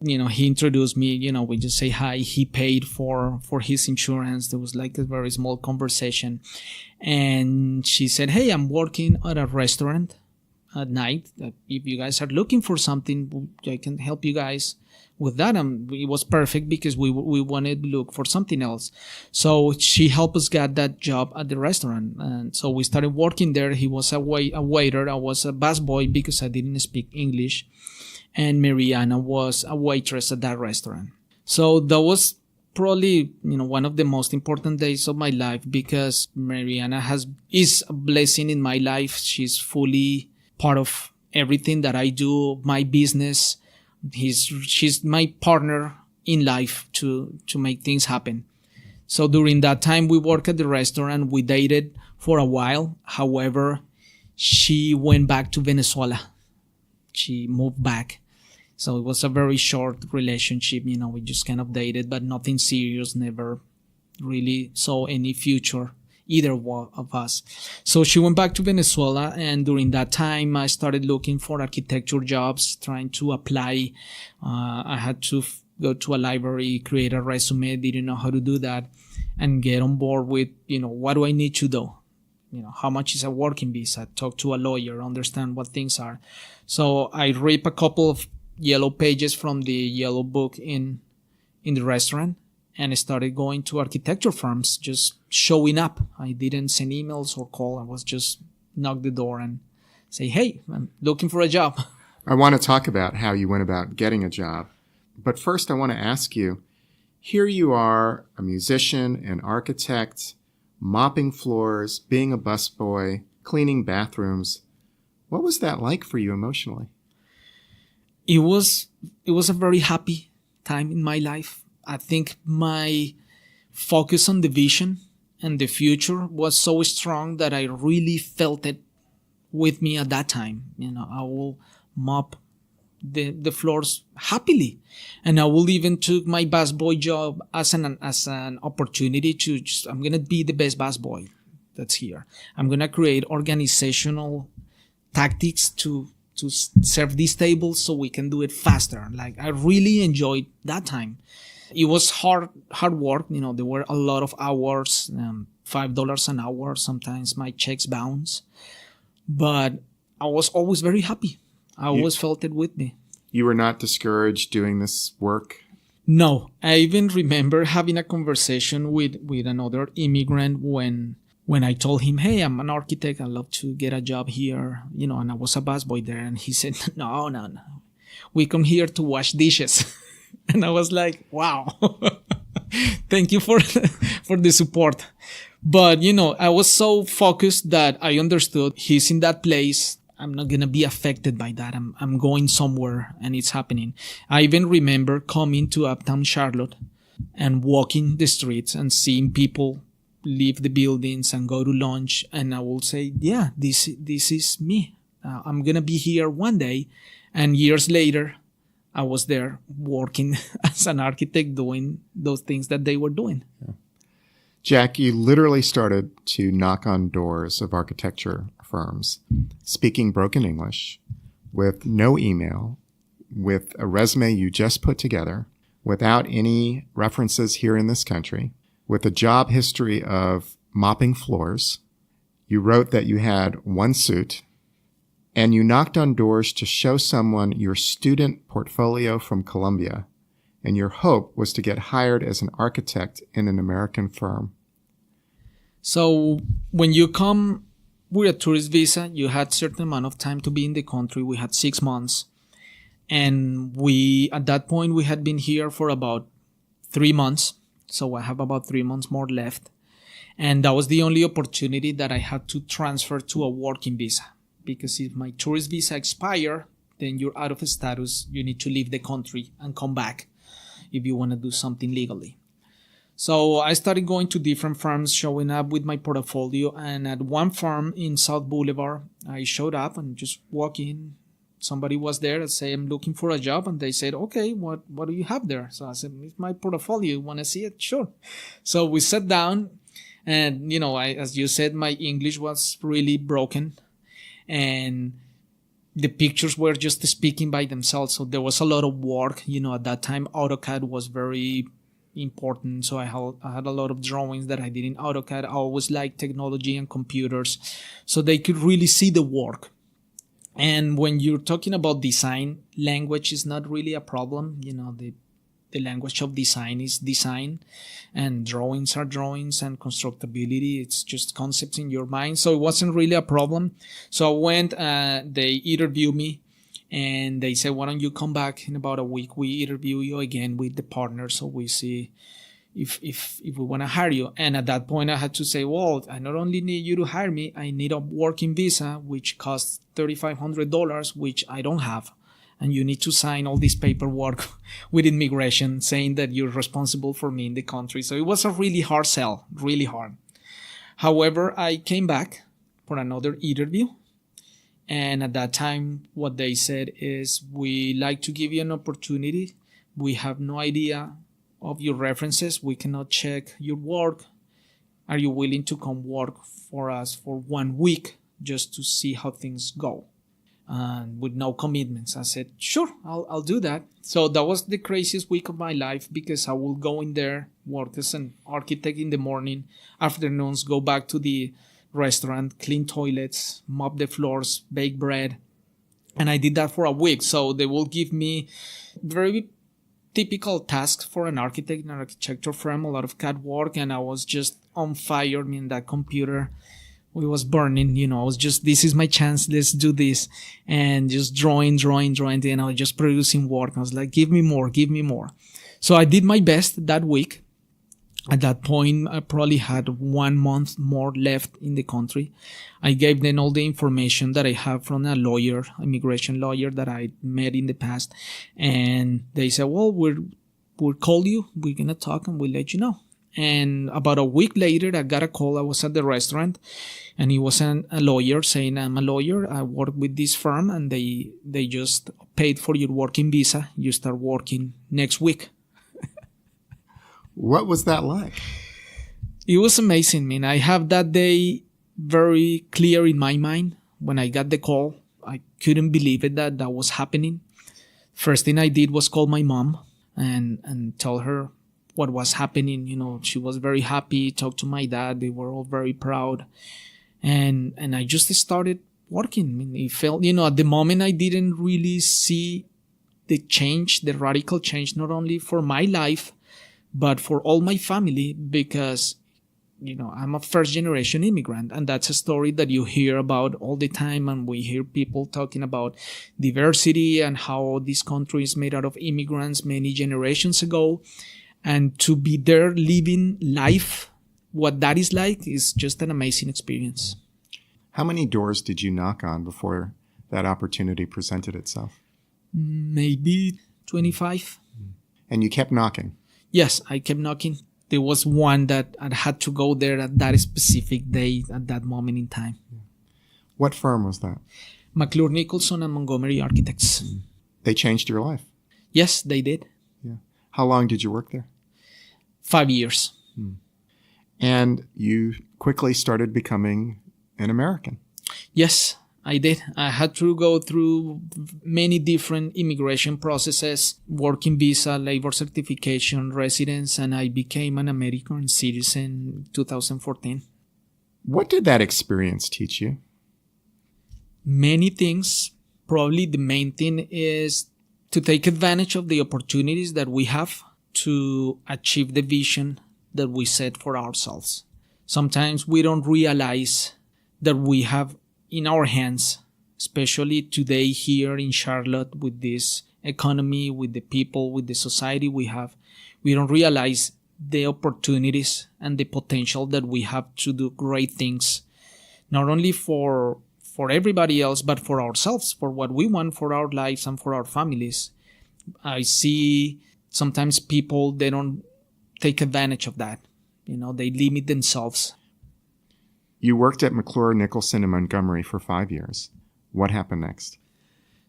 he introduced me, we just say hi. He paid for his insurance. There was like a very small conversation. And she said, hey, I'm working at a restaurant at night. If you guys are looking for something, I can help you guys with that. It was perfect because we wanted to look for something else. So she helped us get that job at the restaurant. And so we started working there. He was a waiter. I was a busboy because I didn't speak English. And Mariana was a waitress at that restaurant. So that was probably, one of the most important days of my life because Mariana is a blessing in my life. She's fully part of everything that I do, my business. She's my partner in life to make things happen. So during that time we worked at the restaurant, we dated for a while. However, she went back to Venezuela. She moved back. So it was a very short relationship. We just kind of dated, but nothing serious, never really saw any future, either of us. So she went back to Venezuela, and during that time, I started looking for architecture jobs, trying to apply. I had to go to a library, create a resume, didn't know how to do that, and get on board with, what do I need to do? How much is a working visa? Talk to a lawyer, understand what things are. So I ripped a couple of yellow pages from the yellow book in the restaurant and started going to architecture firms, just showing up. I didn't send emails or call. I was just knock the door and say, hey, I'm looking for a job. I want to talk about how you went about getting a job. But first I want to ask you, here you are, a musician, an architect, mopping floors, being a busboy, cleaning bathrooms. What was that like for you emotionally? It was a very happy time in my life. I think my focus on the vision and the future was so strong that I really felt it with me at that time. I will mop the floors happily, and I will even took my busboy job as an opportunity to I'm gonna be the best busboy that's here. I'm gonna create organizational tactics to serve these tables so we can do it faster. Like, I really enjoyed that time. It was hard work. There were a lot of hours, $5 an hour. Sometimes my checks bounce, but I was always very happy. I always felt it with me. You were not discouraged doing this work? No. I even remember having a conversation with another immigrant when I told him, hey, I'm an architect, I'd love to get a job here, and I was a busboy there. And he said, no. We come here to wash dishes. And I was like, wow, thank you for the support. But, I was so focused that I understood he's in that place. I'm not going to be affected by that. I'm going somewhere and it's happening. I even remember coming to Uptown Charlotte and walking the streets and seeing people leave the buildings and go to lunch, and I will say, yeah, this is me. I'm gonna be here one day. And years later, I was there working as an architect doing those things that they were doing. Yeah. Jack, you literally started to knock on doors of architecture firms, speaking broken English, with no email, with a resume you just put together, without any references here in this country, with a job history of mopping floors. You wrote that you had one suit, and you knocked on doors to show someone your student portfolio from Colombia, and your hope was to get hired as an architect in an American firm. So when you come with a tourist visa, you had a certain amount of time to be in the country. We had 6 months. And at that point, we had been here for about 3 months. So I have about 3 months more left. And that was the only opportunity that I had to transfer to a working visa. Because if my tourist visa expires, then you're out of status. You need to leave the country and come back if you want to do something legally. So I started going to different firms, showing up with my portfolio. And at one firm in South Boulevard, I showed up and just walked in. Somebody was there and said, I'm looking for a job. And they said, okay, what do you have there? So I said, it's my portfolio. You want to see it? Sure. So we sat down. And, as you said, my English was really broken. And the pictures were just speaking by themselves. So there was a lot of work. At that time, AutoCAD was very important. So I had a lot of drawings that I did in AutoCAD. I always liked technology and computers. So they could really see the work. And when you're talking about design, language is not really a problem. The language of design is design, and drawings are drawings, and constructability, it's just concepts in your mind. So it wasn't really a problem. So I went, they interviewed me, and they said, why don't you come back in about a week? We interview you again with the partner, so we see if we want to hire you. And at that point, I had to say, well, I not only need you to hire me, I need a working visa, which costs $3,500, which I don't have. And you need to sign all this paperwork with immigration saying that you're responsible for me in the country. So it was a really hard sell, really hard. However, I came back for another interview. And at that time, what they said is, we like to give you an opportunity. We have no idea of your references. We cannot check your work. Are you willing to come work for us for 1 week just to see how things go? And with no commitments. I said, sure, I'll do that. So that was the craziest week of my life, because I will go in there, work as an architect in the morning, afternoons, go back to the restaurant, clean toilets, mop the floors, bake bread. And I did that for a week. So they will give me very typical tasks for an architect in an architecture firm, a lot of CAD work. And I was just on fire. That computer, it was burning, I was just, this is my chance, let's do this. And just drawing. And I was just producing work. I was like, give me more. So I did my best that week. At that point, I probably had 1 month more left in the country. I gave them all the information that I have from a lawyer, immigration lawyer that I met in the past. And they said, well, we'll call you. We're going to talk and we'll let you know. And about a week later, I got a call. I was at the restaurant, and he was a lawyer saying, I'm a lawyer. I work with this firm, and they just paid for your working visa. You start working next week. What was that like? It was amazing, I have that day very clear in my mind. When I got the call, I couldn't believe it that was happening. First thing I did was call my mom and tell her what was happening. She was very happy, talked to my dad. They were all very proud. And I just started working. It felt, at the moment I didn't really see the change, the radical change, not only for my life, but for all my family, because, I'm a first generation immigrant, and that's a story that you hear about all the time. And we hear people talking about diversity and how this country is made out of immigrants many generations ago. And to be there living life, what that is like, is just an amazing experience. How many doors did you knock on before that opportunity presented itself? Maybe 25. And you kept knocking? Yes, I kept knocking. There was one that I had to go there at that specific day, at that moment in time. What firm was that? McClure Nicholson and Montgomery Architects. They changed your life? Yes, they did. Yeah. How long did you work there? 5 years. And you quickly started becoming an American. Yes, I did. I had to go through many different immigration processes, working visa, labor certification, residence, and I became an American citizen in 2014. What did that experience teach you? Many things. Probably the main thing is to take advantage of the opportunities that we have to achieve the vision that we set for ourselves. Sometimes we don't realize that we have in our hands, especially today here in Charlotte with this economy, with the people, with the society we have, we don't realize the opportunities and the potential that we have to do great things, not only for everybody else, but for ourselves, for what we want for our lives and for our families. I see sometimes people, they don't take advantage of that. They limit themselves. You worked at McClure Nicholson in Montgomery for 5 years. What happened next?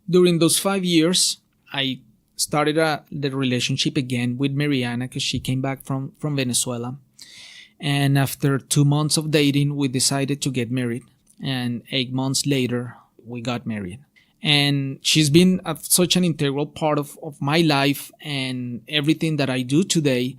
During those 5 years, I started the relationship again with Mariana because she came back from Venezuela. And after 2 months of dating, we decided to get married. And 8 months later, we got married. And she's been such an integral part of my life and everything that I do today,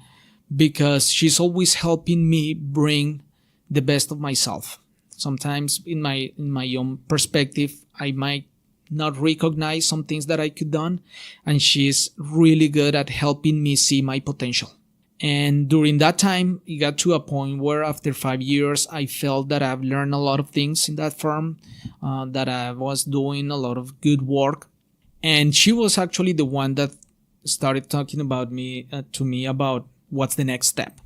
because she's always helping me bring the best of myself. Sometimes in my own perspective, I might not recognize some things that I could done, and she's really good at helping me see my potential. And during that time, it got to a point where after 5 years, I felt that I've learned a lot of things in that firm, that I was doing a lot of good work. And she was actually the one that started talking about to me about what's the next step.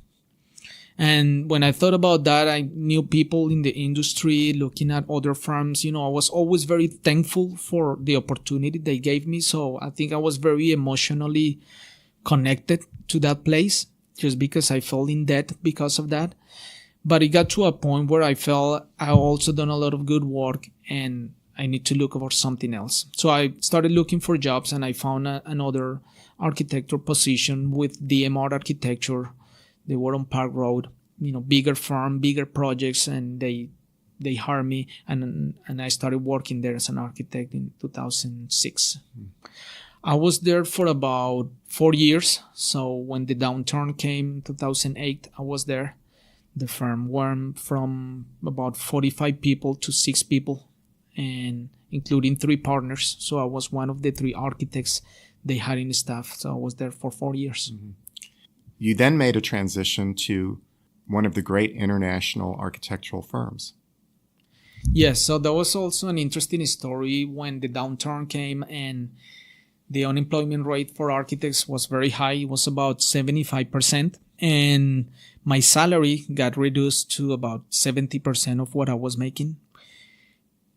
And when I thought about that, I knew people in the industry, looking at other firms. I was always very thankful for the opportunity they gave me. So I think I was very emotionally connected to that place, just because I felt in debt because of that. But it got to a point where I felt I also done a lot of good work and I need to look for something else. So I started looking for jobs, and I found another architecture position with DMR Architecture. They were on Park Road, bigger firm, bigger projects, and they hired me, and I started working there as an architect in 2006. I was there for about 4 years. So when the downturn came in 2008, I was there. The firm went from about 45 people to 6 people, and including 3 partners. So I was one of the 3 architects they had in staff. So I was there for 4 years. Mm-hmm. You then made a transition to one of the great international architectural firms. Yes, so that was also an interesting story when the downturn came and the unemployment rate for architects was very high. It was about 75%. And my salary got reduced to about 70% of what I was making.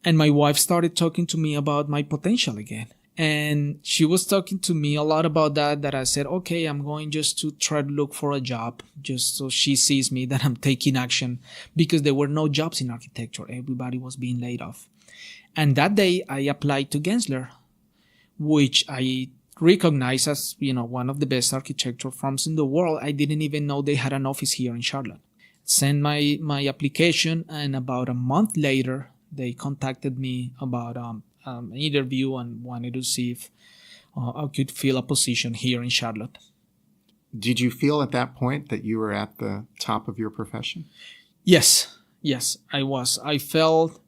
And my wife started talking to me about my potential again. And she was talking to me a lot about that I said, okay, I'm going just to try to look for a job, just so she sees me that I'm taking action, because there were no jobs in architecture. Everybody was being laid off. And that day I applied to Gensler, which I recognize as, one of the best architecture firms in the world. I didn't even know they had an office here in Charlotte. Sent my application, and about a month later, they contacted me about an interview and wanted to see if I could fill a position here in Charlotte. Did you feel at that point that you were at the top of your profession? Yes, I was. I felt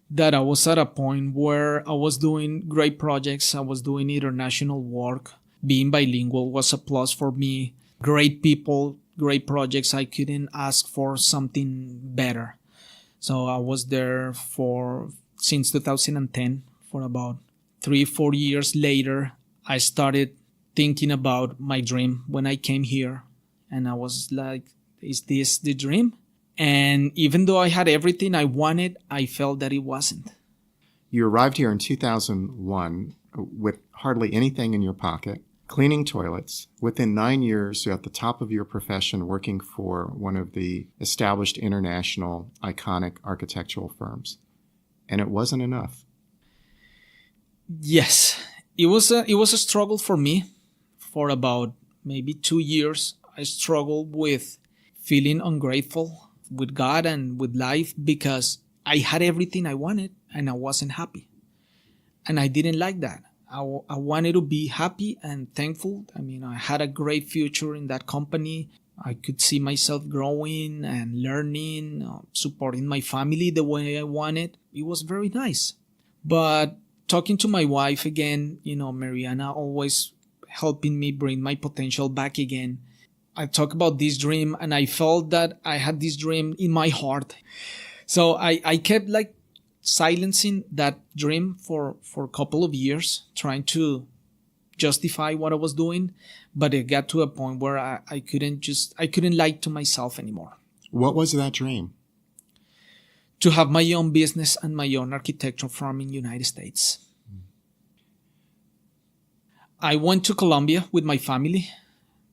that I was at a point where I was doing great projects. I was doing international work. Being bilingual was a plus for me. Great people, great projects. I couldn't ask for something better. So I was there since 2010. For about 3-4 years later, I started thinking about my dream when I came here. And I was like, is this the dream? And even though I had everything I wanted, I felt that it wasn't. You arrived here in 2001 with hardly anything in your pocket, cleaning toilets. Within 9 years, you're at the top of your profession working for one of the established international iconic architectural firms. And it wasn't enough. Yes, it was a struggle for me, for about maybe 2 years, I struggled with feeling ungrateful with God and with life because I had everything I wanted and I wasn't happy. And I didn't like that. I wanted to be happy and thankful. I mean, I had a great future in that company. I could see myself growing and learning, supporting my family the way I wanted. It was very nice. But talking to my wife again, Mariana always helping me bring my potential back again. I talk about this dream and I felt that I had this dream in my heart. So I kept like silencing that dream for a couple of years, trying to justify what I was doing. But it got to a point where I couldn't lie to myself anymore. What was that dream? To have my own business and my own architectural firm in the United States. I went to Colombia with my family.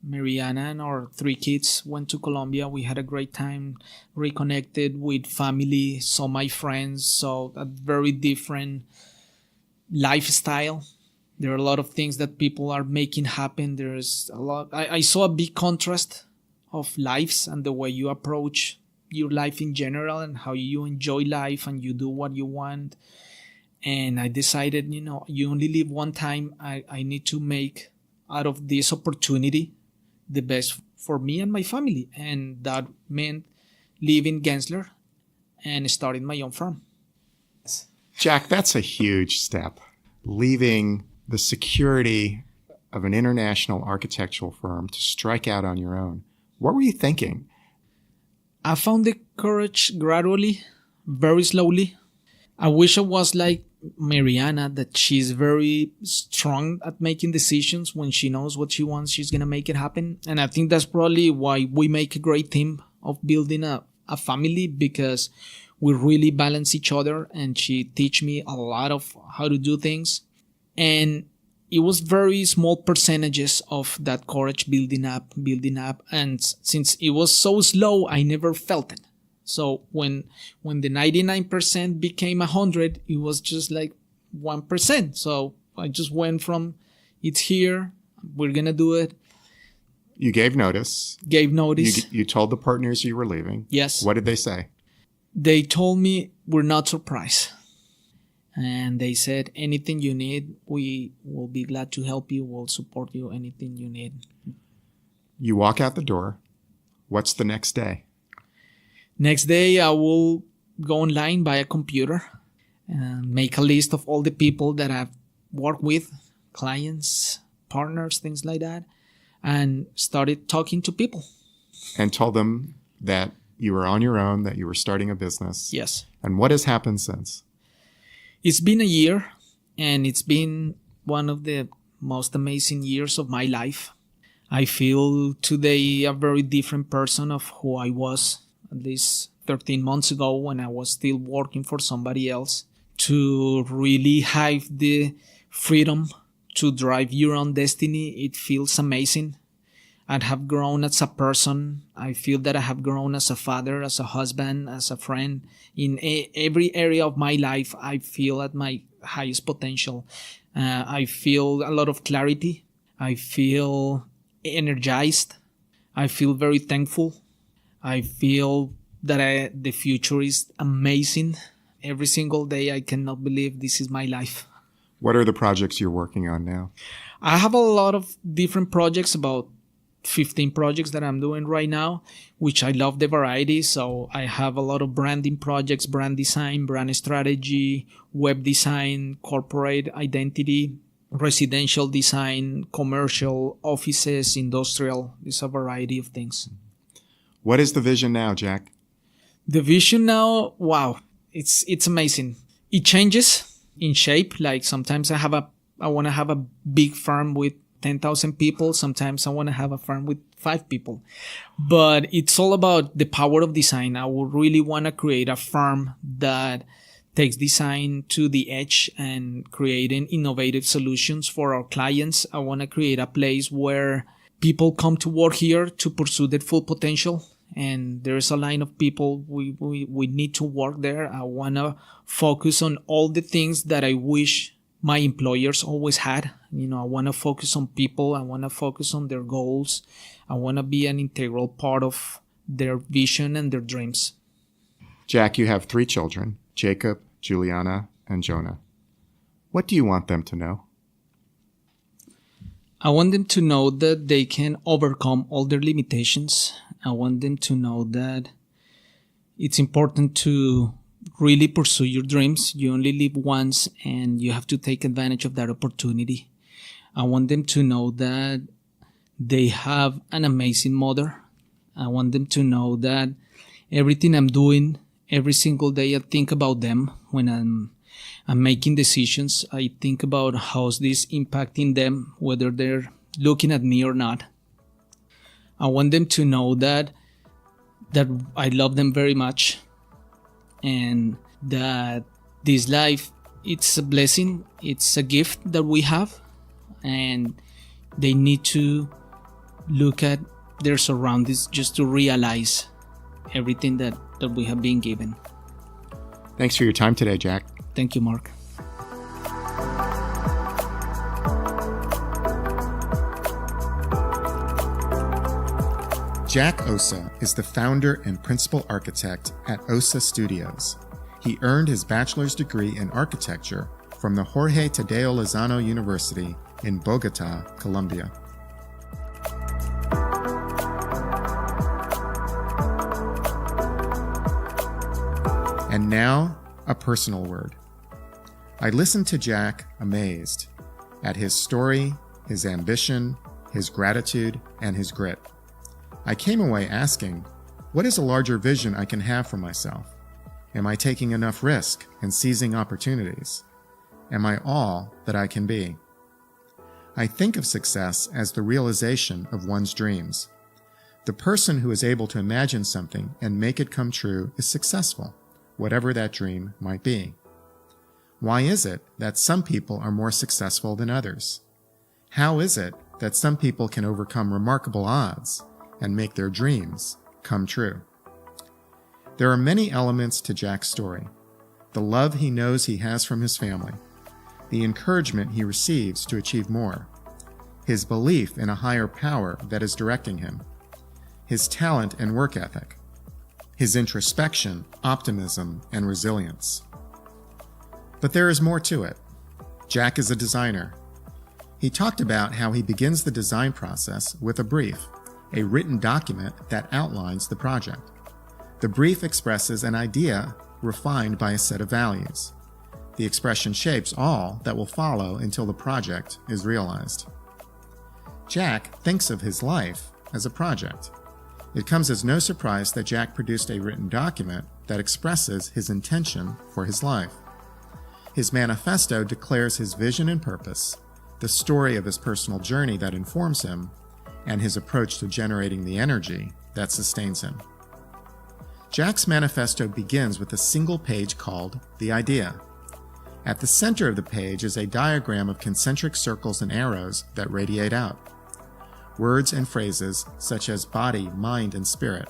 Mariana and our 3 kids went to Colombia. We had a great time, reconnected with family, saw my friends, saw a very different lifestyle. There are a lot of things that people are making happen. There's a lot. I saw a big contrast of lives and the way you approach your life in general and how you enjoy life and you do what you want. And I decided, you only live one time. I need to make out of this opportunity the best for me and my family. And that meant leaving Gensler and starting my own firm. Jack, that's a huge step. Leaving the security of an international architectural firm to strike out on your own. What were you thinking? I found the courage gradually, very slowly. I wish I was like Mariana, that she's very strong at making decisions. When she knows what she wants, she's going to make it happen. And I think that's probably why we make a great team of building a family, because we really balance each other and she teach me a lot of how to do things. And it was very small percentages of that courage building up. And since it was so slow, I never felt it. So when the 99% became 100, it was just like 1%. So I just went from it's here, we're going to do it. You gave notice. You told the partners you were leaving. Yes. What did they say? They told me we're not surprised. And they said, anything you need, we will be glad to help you. We'll support you, anything you need. You walk out the door. What's the next day? Next day, I will go online, buy a computer, and make a list of all the people that I've worked with, clients, partners, things like that, and started talking to people. And told them that you were on your own, that you were starting a business. Yes. And what has happened since? It's been a year, and it's been one of the most amazing years of my life. I feel today a very different person of who I was at least 13 months ago when I was still working for somebody else. To really have the freedom to drive your own destiny, it feels amazing. I have grown as a person. I feel that I have grown as a father, as a husband, as a friend. In every area of my life, I feel at my highest potential. I feel a lot of clarity. I feel energized. I feel very thankful. I feel that the future is amazing. Every single day, I cannot believe this is my life. What are the projects you're working on now? I have a lot of different projects, about 15 projects that I'm doing right now, which I love the variety. So I have a lot of branding projects, brand design, brand strategy, web design, corporate identity, residential design, commercial, offices, industrial. It's a variety of things. What is the vision now, Jack? The vision now, wow, it's amazing. It changes in shape. Like sometimes I want to have a big firm with 10,000 people. Sometimes I want to have a firm with 5 people. But it's all about the power of design. I would really want to create a firm that takes design to the edge and creating innovative solutions for our clients. I want to create a place where people come to work here to pursue their full potential. And there's a line of people we need to work there. I want to focus on all the things that I wish my employers always had. I want to focus on people. I want to focus on their goals. I want to be an integral part of their vision and their dreams. Jack, you have 3 children, Jacob, Juliana, and Jonah. What do you want them to know? I want them to know that they can overcome all their limitations. I want them to know that it's important to really pursue your dreams. You only live once and you have to take advantage of that opportunity. I want them to know that they have an amazing mother. I want them to know that everything I'm doing, every single day, I think about them. When I'm making decisions, I think about how's this impacting them, whether they're looking at me or not. I want them to know that I love them very much, and that this life, it's a blessing, it's a gift that we have, and they need to look at their surroundings just to realize everything that we have been given. Thanks for your time today, Jack. Thank you, Mark. Jack Ossa is the founder and principal architect at Ossa Studios. He earned his bachelor's degree in architecture from the Jorge Tadeo Lozano University in Bogota, Colombia. And now, a personal word. I listened to Jack amazed at his story, his ambition, his gratitude, and his grit. I came away asking, what is a larger vision I can have for myself? Am I taking enough risk and seizing opportunities? Am I all that I can be? I think of success as the realization of one's dreams. The person who is able to imagine something and make it come true is successful, whatever that dream might be. Why is it that some people are more successful than others? How is it that some people can overcome remarkable odds and make their dreams come true? There are many elements to Jack's story. The love he knows he has from his family, the encouragement he receives to achieve more, his belief in a higher power that is directing him, his talent and work ethic, his introspection, optimism, and resilience. But there is more to it. Jack is a designer. He talked about how he begins the design process with a brief, a written document that outlines the project. The brief expresses an idea refined by a set of values. The expression shapes all that will follow until the project is realized. Jack thinks of his life as a project. It comes as no surprise that Jack produced a written document that expresses his intention for his life. His manifesto declares his vision and purpose, the story of his personal journey that informs him, and his approach to generating the energy that sustains him. Jack's manifesto begins with a single page called The Idea. At the center of the page is a diagram of concentric circles and arrows that radiate out. Words and phrases such as body, mind, and spirit,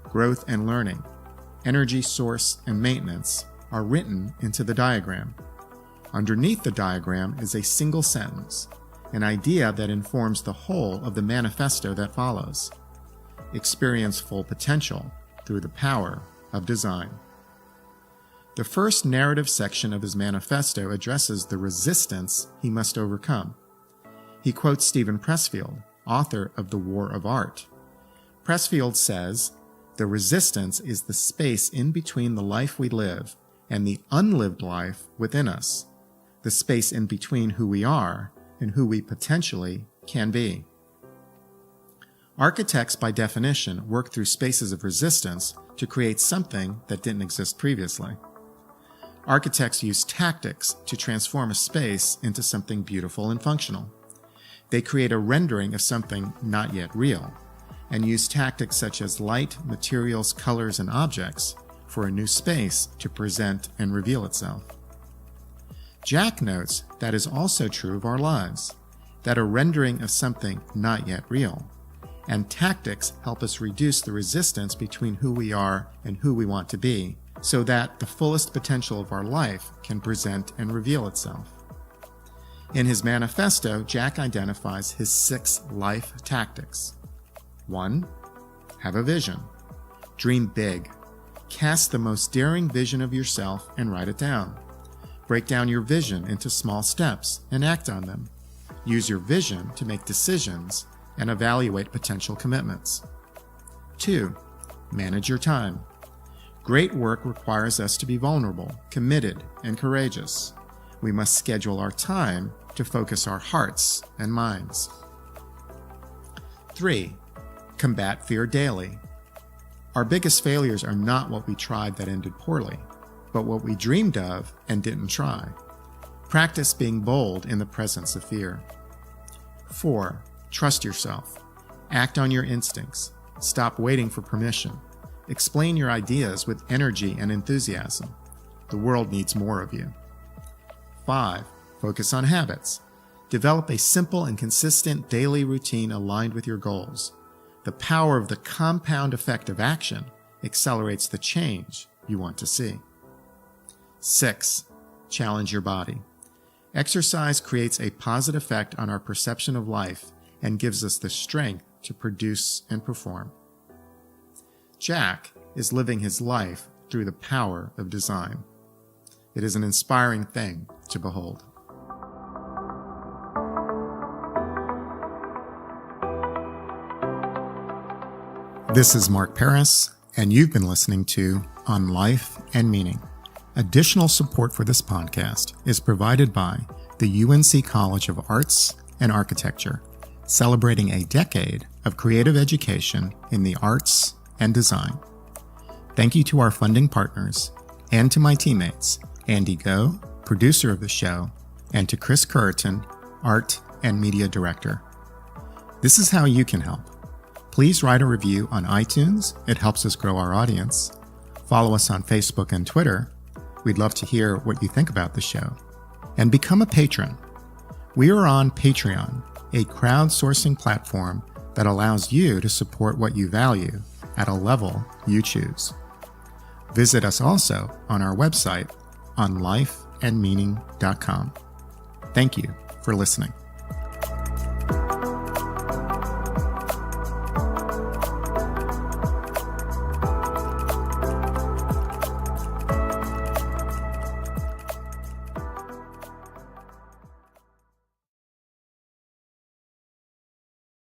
growth and learning, energy source, and maintenance are written into the diagram. Underneath the diagram is a single sentence, an idea that informs the whole of the manifesto that follows. Experience full potential through the power of design. The first narrative section of his manifesto addresses the resistance he must overcome. He quotes Stephen Pressfield, author of The War of Art. Pressfield says, "The resistance is the space in between the life we live and the unlived life within us, the space in between who we are and who we potentially can be." Architects, by definition, work through spaces of resistance to create something that didn't exist previously. Architects use tactics to transform a space into something beautiful and functional. They create a rendering of something not yet real, and use tactics such as light, materials, colors, and objects for a new space to present and reveal itself. Jack notes that is also true of our lives, that a rendering of something not yet real, and tactics help us reduce the resistance between who we are and who we want to be, so that the fullest potential of our life can present and reveal itself. In his manifesto, Jack identifies his 6 life tactics. 1. Have a vision. Dream big. Cast the most daring vision of yourself and write it down. Break down your vision into small steps and act on them. Use your vision to make decisions and evaluate potential commitments. 2. Manage your time. Great work requires us to be vulnerable, committed, and courageous. We must schedule our time to focus our hearts and minds. 3. Combat fear daily. Our biggest failures are not what we tried that ended poorly, but what we dreamed of and didn't try. Practice being bold in the presence of fear. 4. Trust yourself. Act on your instincts. Stop waiting for permission. Explain your ideas with energy and enthusiasm. The world needs more of you. 5. Focus on habits. Develop a simple and consistent daily routine aligned with your goals. The power of the compound effect of action accelerates the change you want to see. 6. Challenge your body. Exercise creates a positive effect on our perception of life and gives us the strength to produce and perform. Jack is living his life through the power of design. It is an inspiring thing to behold. This is Mark Paris, and you've been listening to On Life and Meaning. Additional support for this podcast is provided by the UNC College of Arts and Architecture, celebrating a decade of creative education in the arts and design. Thank you to our funding partners and to my teammates, Andy Go, producer of the show, and to Chris Curriton, art and media director. This is how you can help. Please write a review on iTunes. It helps us grow our audience. Follow us on Facebook and Twitter. We'd love to hear what you think about the show. And become a patron. We are on Patreon, a crowdsourcing platform that allows you to support what you value at a level you choose. Visit us also on our website on lifeandmeaning.com. Thank you for listening.